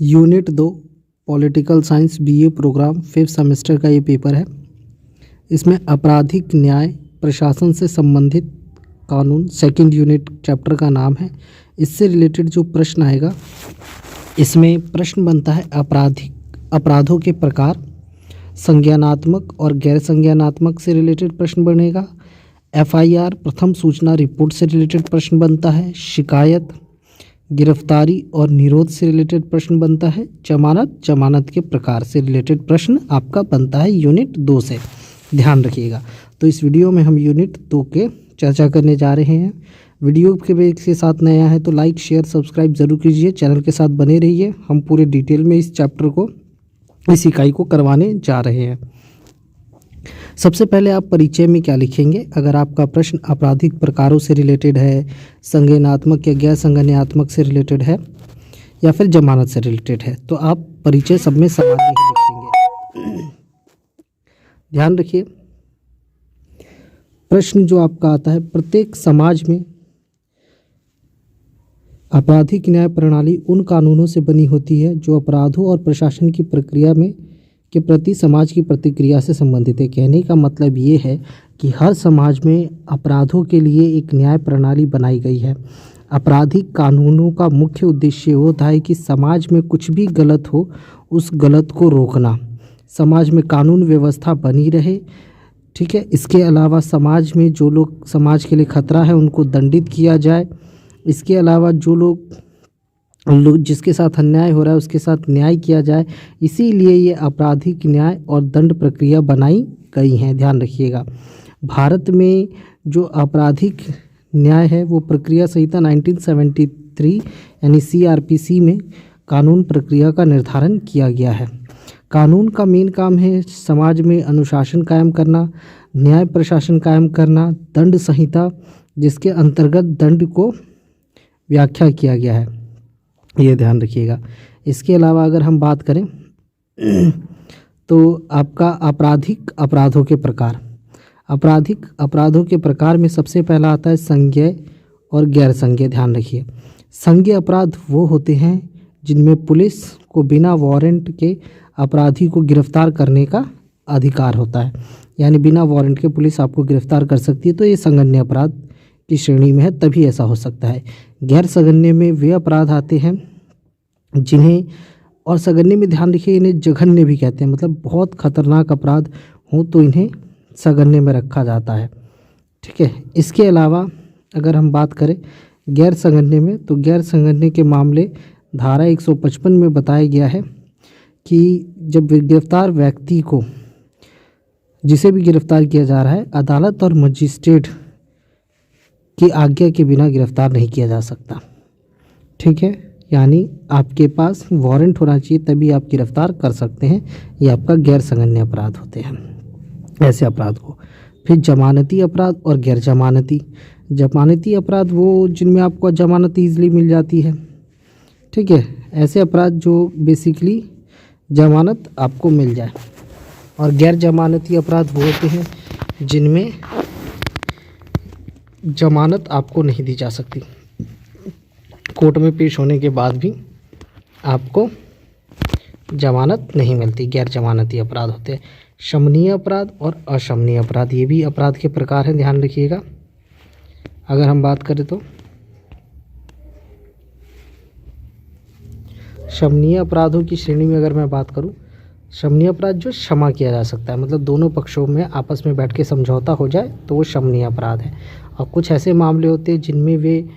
Unit 2 political science BA program 5th semester का ये paper है। इसमें आपराधिक न्याय प्रशासन से संबंधित कानून सेकंड यूनिट चैप्टर का नाम है। इससे रिलेटेड जो प्रश्न आएगा, इसमें प्रश्न बनता है अपराधों के प्रकार, संज्ञानात्मक और गैर संज्ञानात्मक से रिलेटेड प्रश्न बनेगा। एफआईआर प्रथम सूचना रिपोर्ट से रिलेटेड प्रश्न बनता है। शिकायत, गिरफ्तारी और निरोध से रिलेटेड प्रश्न बनता है। जमानत के प्रकार से रिलेटेड प्रश्न आपका बनता है यूनिट 2 से, ध्यान रखिएगा। तो इस वीडियो में हम यूनिट 2 के चर्चा करने जा रहे हैं। वीडियो के साथ नया है तो लाइक शेयर सब्सक्राइब जरूर कीजिए, चैनल के साथ बने रहिए। हम पूरे डिटेल में इस चैप्टर को, इस इकाई को करवाने जा रहे हैं। सबसे पहले आप परिचय में क्या लिखेंगे? अगर आपका प्रश्न आपराधिक प्रकारों से रिलेटेड है, संज्ञानात्मक या गैर संज्ञानात्मक से रिलेटेड है या फिर जमानत से रिलेटेड है, तो आप परिचय सब में सामान्य ही लिखेंगे। ध्यान रखिए, प्रश्न जो आपका आता है, प्रत्येक समाज में आपराधिक न्याय प्रणाली उन कानूनों से बनी होती है जो अपराधों और प्रशासन की प्रक्रिया में के प्रति समाज की प्रतिक्रिया से संबंधित है। कहने का मतलब ये है कि हर समाज में अपराधों के लिए एक न्याय प्रणाली बनाई गई है। आपराधिक कानूनों का मुख्य उद्देश्य होता है कि समाज में कुछ भी गलत हो, उस गलत को रोकना, समाज में कानून व्यवस्था बनी रहे। ठीक है, इसके अलावा समाज में जो लोग समाज के लिए खतरा है उनको दंडित किया जाए। इसके अलावा जो लोग जिसके साथ अन्याय हो रहा है उसके साथ न्याय किया जाए। इसीलिए ये आपराधिक न्याय और दंड प्रक्रिया बनाई गई हैं। ध्यान रखिएगा, भारत में जो आपराधिक न्याय है वो प्रक्रिया संहिता 1973 यानी सीआरपीसी में कानून प्रक्रिया का निर्धारण किया गया है। कानून का मेन काम है समाज में अनुशासन कायम करना, न्याय प्रशासन कायम करना। दंड संहिता जिसके अंतर्गत दंड को व्याख्या किया गया है, ये ध्यान रखिएगा। इसके अलावा अगर हम बात करें तो आपका आपराधिक अपराधों के प्रकार, आपराधिक अपराधों के प्रकार में सबसे पहला आता है संज्ञेय और गैर संज्ञेय। ध्यान रखिए, संज्ञेय अपराध वो होते हैं जिनमें पुलिस को बिना वारंट के अपराधी को गिरफ्तार करने का अधिकार होता है, यानी बिना वारंट के पुलिस आपको गिरफ्तार कर सकती है, तो ये संज्ञेय अपराध की श्रेणी में है, तभी ऐसा हो सकता है। गैर संज्ञेय में वे अपराध आते हैं जिन्हें, और संज्ञेय में ध्यान रखिए, इन्हें जघन्य भी कहते हैं, मतलब बहुत खतरनाक अपराध हो तो इन्हें संज्ञेय में रखा जाता है। ठीक है, इसके अलावा अगर हम बात करें गैर संज्ञेय में, तो गैर संज्ञेय के मामले धारा 155 में बताया गया है कि जब गिरफ्तार व्यक्ति को, जिसे भी गिरफ्तार किया जा रहा है, अदालत और मजिस्ट्रेट की आज्ञा के बिना गिरफ्तार नहीं किया जा सकता। ठीक है, यानी आपके पास वारंट होना चाहिए तभी आप गिरफ्तार कर सकते हैं। ये आपका गैर संज्ञेय अपराध होते हैं, ऐसे अपराध को। फिर जमानती अपराध और गैर जमानती। जमानती अपराध वो जिनमें आपको जमानत ईजिली मिल जाती है। ठीक है, ऐसे अपराध जो बेसिकली जमानत आपको मिल जाए। और गैर जमानती अपराध वो होते हैं जिनमें जमानत आपको नहीं दी जा सकती, कोर्ट में पेश होने के बाद भी आपको जमानत नहीं मिलती, गैर जमानती अपराध होते हैं। शमनीय अपराध और अशमनीय अपराध, ये भी अपराध के प्रकार हैं, ध्यान रखिएगा। अगर हम बात करें तो शमनीय अपराधों की श्रेणी में अगर मैं बात करूं, शमनीय अपराध जो क्षमा किया जा सकता है, मतलब दोनों पक्षों में आपस में बैठ के समझौता हो जाए तो वो शमनीय अपराध है। और कुछ ऐसे मामले होते हैं जिनमें वे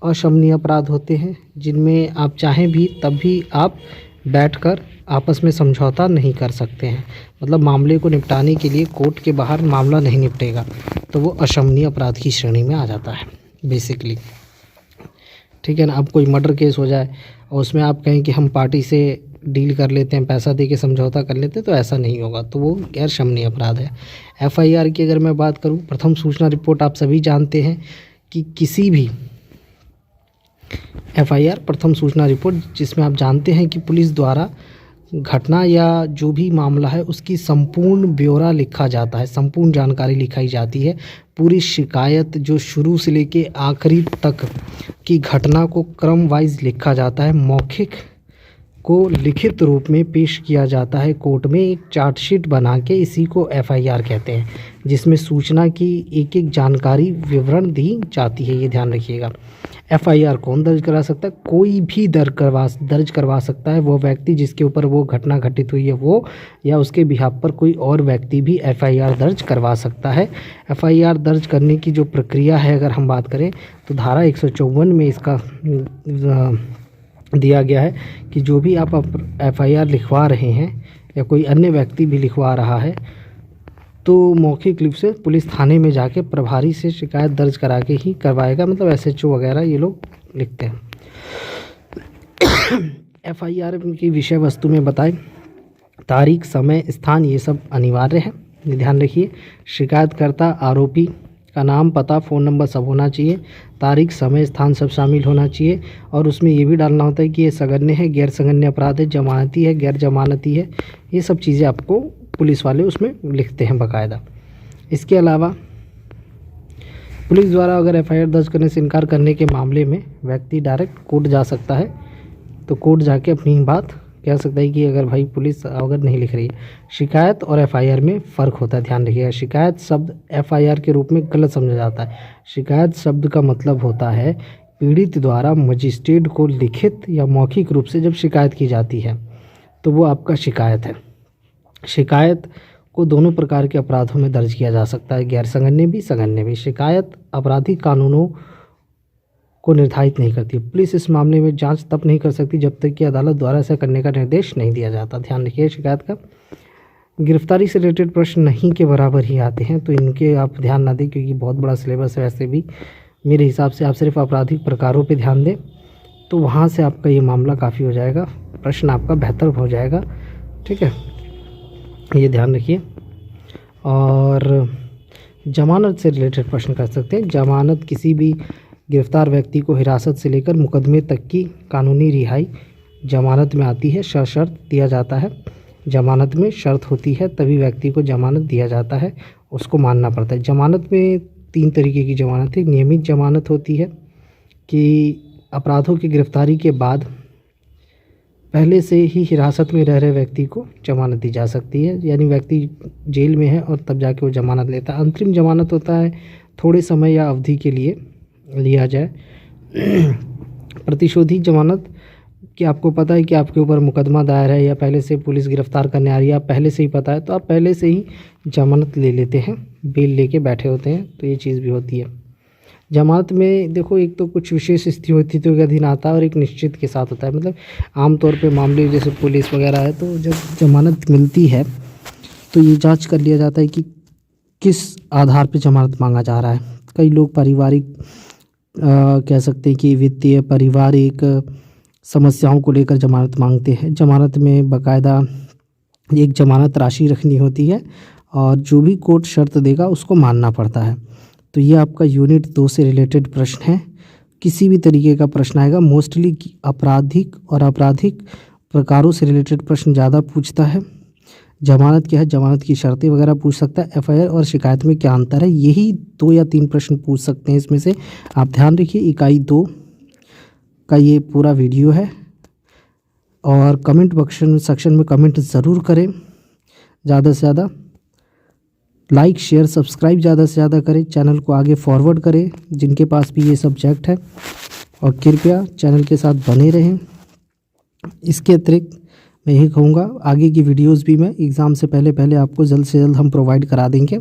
अशमनीय अपराध होते हैं, जिनमें आप चाहें भी तब भी आप बैठकर आपस में समझौता नहीं कर सकते हैं, मतलब मामले को निपटाने के लिए कोर्ट के बाहर मामला नहीं निपटेगा, तो वो अशमनीय अपराध की श्रेणी में आ जाता है बेसिकली। ठीक है ना, अब कोई मर्डर केस हो जाए और उसमें आप कहें कि हम पार्टी से डील कर लेते हैं, पैसा दे के समझौता कर लेते हैं, तो ऐसा नहीं होगा, तो वो गैर शमनीय अपराध है। एफआईआर की अगर मैं बात करूं, प्रथम सूचना रिपोर्ट आप सभी जानते हैं कि किसी भी एफआईआर प्रथम सूचना रिपोर्ट, जिसमें आप जानते हैं कि पुलिस द्वारा घटना या जो भी मामला है उसकी संपूर्ण ब्यौरा लिखा जाता है, संपूर्ण जानकारी लिखाई जाती है। पूरी शिकायत जो शुरू से लेके आखिरी तक की घटना को क्रम वाइज लिखा जाता है। मौखिक को लिखित रूप में पेश किया जाता है कोर्ट में एक चार्जशीट बना के, इसी को एफआईआर कहते हैं, जिसमें सूचना की एक एक जानकारी विवरण दी जाती है। ये ध्यान रखिएगा। एफआईआर कौन दर्ज करा सकता है? कोई भी दर्ज करवा सकता है। वो व्यक्ति जिसके ऊपर वो घटना घटित हुई है वो, या उसके बिहाफ पर कोई और व्यक्ति भी एफआईआर दर्ज करवा सकता है। एफआईआर दर्ज करने की जो प्रक्रिया है अगर हम बात करें तो धारा 154 में इसका दिया गया है कि जो भी आप एफआईआर लिखवा रहे हैं या कोई अन्य व्यक्ति भी लिखवा रहा है तो मौखिक रूप से पुलिस थाने में जाके प्रभारी से शिकायत दर्ज करा के ही करवाएगा। मतलब एसएचओ वगैरह ये लोग लिखते हैं। एफआईआर की विषय वस्तु में बताएं, तारीख, समय, स्थान, ये सब अनिवार्य है, ये ध्यान रखिए। शिकायतकर्ता, आरोपी का नाम, पता, फ़ोन नंबर सब होना चाहिए। तारीख, समय, स्थान सब शामिल होना चाहिए। और उसमें ये भी डालना होता है कि ये सगन्य है, गैर सगन्य अपराध है, जमानती है, गैर जमानती है। ये सब चीज़ें आपको पुलिस वाले उसमें लिखते हैं बाकायदा। इसके अलावा पुलिस द्वारा अगर एफआईआर दर्ज करने से इनकार करने के मामले में व्यक्ति डायरेक्ट कोर्ट जा सकता है। तो कोर्ट जाके अपनी बात कह सकता है कि अगर भाई पुलिस अगर नहीं लिख रही है। शिकायत और एफआईआर में फ़र्क होता है, ध्यान रखिएगा। शिकायत शब्द एफआईआर के रूप में गलत समझा जाता है। शिकायत शब्द का मतलब होता है पीड़ित द्वारा मजिस्ट्रेट को लिखित या मौखिक रूप से जब शिकायत की जाती है तो वो आपका शिकायत है। शिकायत को दोनों प्रकार के अपराधों में दर्ज किया जा सकता है, गैर संगन्य भी, संगन्य भी। शिकायत आपराधिक कानूनों को निर्धारित नहीं करती है। पुलिस इस मामले में जांच तब नहीं कर सकती जब तक कि अदालत द्वारा ऐसा करने का निर्देश नहीं दिया जाता। ध्यान रखिए शिकायत का। गिरफ्तारी से रिलेटेड प्रश्न नहीं के बराबर ही आते हैं, तो इनके आप ध्यान ना दें क्योंकि बहुत बड़ा सिलेबस है। वैसे भी मेरे हिसाब से आप सिर्फ आपराधिक प्रकारों पे ध्यान दें तो वहाँ से आपका ये मामला काफ़ी हो जाएगा, प्रश्न आपका बेहतर हो जाएगा। ठीक है, ये ध्यान रखिए। और जमानत से रिलेटेड प्रश्न कर सकते हैं। जमानत किसी भी गिरफ्तार व्यक्ति को हिरासत से लेकर मुकदमे तक की कानूनी रिहाई जमानत में आती है, सशर्त दिया जाता है। जमानत में शर्त होती है तभी व्यक्ति को जमानत दिया जाता है, उसको मानना पड़ता है। जमानत में 3 तरीके की जमानत है। नियमित जमानत होती है कि अपराधों की गिरफ्तारी के बाद पहले से ही हिरासत में रह रहे व्यक्ति को जमानत दी जा सकती है, यानी व्यक्ति जेल में है और तब जाके वो जमानत लेता है। अंतरिम जमानत होता है थोड़े समय या अवधि के लिए लिया जाए। प्रतिशोधी जमानत कि आपको पता है कि आपके ऊपर मुकदमा दायर है या पहले से पुलिस गिरफ्तार करने आ रही है, आप पहले से ही पता है तो आप पहले से ही जमानत ले लेते हैं, बेल लेके बैठे होते हैं, तो ये चीज़ भी होती है। जमानत में देखो एक तो कुछ विशेष स्थितियों के अधीन आता है और एक निश्चित के साथ होता है। मतलब आमतौर पे मामले जैसे पुलिस वगैरह है तो जब जमानत मिलती है तो ये जांच कर लिया जाता है कि किस आधार पे जमानत मांगा जा रहा है। कई लोग पारिवारिक कह सकते हैं कि वित्तीय पारिवारिक समस्याओं को लेकर जमानत मांगते हैं। जमानत में बाकायदा एक जमानत राशि रखनी होती है और जो भी कोर्ट शर्त देगा उसको मानना पड़ता है। तो ये आपका यूनिट 2 से रिलेटेड प्रश्न है। किसी भी तरीके का प्रश्न आएगा, मोस्टली आपराधिक और आपराधिक प्रकारों से रिलेटेड प्रश्न ज़्यादा पूछता है। जमानत क्या है, जमानत की शर्तें वगैरह पूछ सकता है। एफआईआर और शिकायत में क्या अंतर है, यही 2 या 3 प्रश्न पूछ सकते हैं इसमें से। आप ध्यान रखिए इकाई 2 का ये पूरा वीडियो है। और कमेंट सेक्शन में कमेंट ज़रूर करें, ज़्यादा से ज़्यादा लाइक शेयर सब्सक्राइब ज़्यादा से ज़्यादा करें, चैनल को आगे फॉरवर्ड करें जिनके पास भी ये सब्जेक्ट है, और कृपया चैनल के साथ बने रहें। इसके अतिरिक्त मैं यही कहूँगा आगे की वीडियोस भी मैं एग्ज़ाम से पहले आपको जल्द से जल्द हम प्रोवाइड करा देंगे।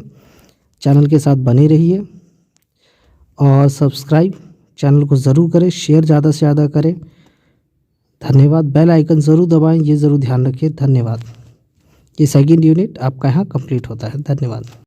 चैनल के साथ बने रहिए और सब्सक्राइब चैनल को ज़रूर करें, शेयर ज़्यादा से ज़्यादा करें। धन्यवाद। बेल आइकन ज़रूर दबाएं, ये ज़रूर ध्यान रखिए। धन्यवाद। ये सेकंड यूनिट आपका यहाँ कंप्लीट होता है। धन्यवाद।